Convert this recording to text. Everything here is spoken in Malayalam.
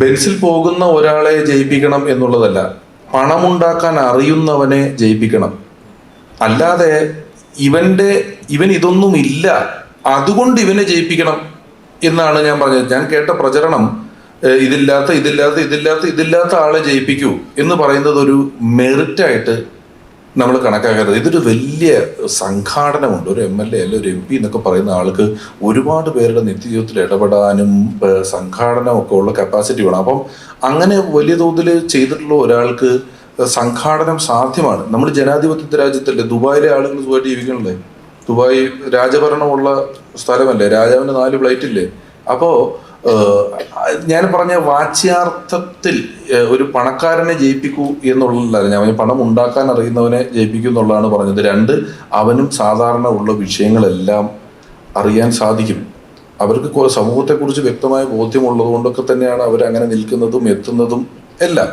ബെൻസിൽ പോകുന്ന ഒരാളെ ജയിപ്പിക്കണം എന്നുള്ളതല്ല, പണമുണ്ടാക്കാൻ അറിയുന്നവനെ ജയിപ്പിക്കണം. അല്ലാതെ ഇവൻ ഇതൊന്നും ഇല്ല അതുകൊണ്ട് ഇവനെ ജയിപ്പിക്കണം എന്നാണ് ഞാൻ പറഞ്ഞത്. ഞാൻ കേട്ട പ്രചരണം ഇതില്ലാത്ത ആളെ ജയിപ്പിക്കൂ എന്ന് പറയുന്നത് ഒരു മെറിറ്റായിട്ട് നമ്മൾ കണക്കാക്കരുത്. ഇതൊരു വലിയ സംഘാടനമുണ്ട്. ഒരു MLA അല്ലെ ഒരു MP എന്നൊക്കെ പറയുന്ന ആൾക്ക് ഒരുപാട് പേരുടെ നിത്യജീവിതത്തിൽ ഇടപെടാനും സംഘാടനമൊക്കെ ഉള്ള കപ്പാസിറ്റി വേണം. അപ്പം അങ്ങനെ വലിയ തോതിൽ ചെയ്തിട്ടുള്ള ഒരാൾക്ക് സംഘാടനം സാധ്യമാണ്. നമ്മൾ ജനാധിപത്യ രാജ്യത്തല്ലേ, ദുബായിലെ ആളുകൾ സുഖമായിട്ട് ജീവിക്കണല്ലേ. ദുബായ് രാജഭരണമുള്ള സ്ഥലമല്ലേ, രാജാവിന് 4 ഫ്ലൈറ്റ് ഇല്ലേ. അപ്പോൾ ഞാൻ പറഞ്ഞ വാച്യാർത്ഥത്തിൽ ഒരു പണക്കാരനെ ജയിപ്പിക്കൂ എന്നുള്ളതല്ല ഞാൻ പണം ഉണ്ടാക്കാൻ അറിയുന്നവനെ ജയിപ്പിക്കൂ എന്നുള്ളതാണ് പറഞ്ഞത്. 2, അവനും സാധാരണ ഉള്ള വിഷയങ്ങളെല്ലാം അറിയാൻ സാധിക്കും. അവർക്ക് സമൂഹത്തെക്കുറിച്ച് വ്യക്തമായ ബോധ്യമുള്ളത് കൊണ്ടൊക്കെ തന്നെയാണ് അവരങ്ങനെ നിൽക്കുന്നതും എത്തുന്നതും എല്ലാം.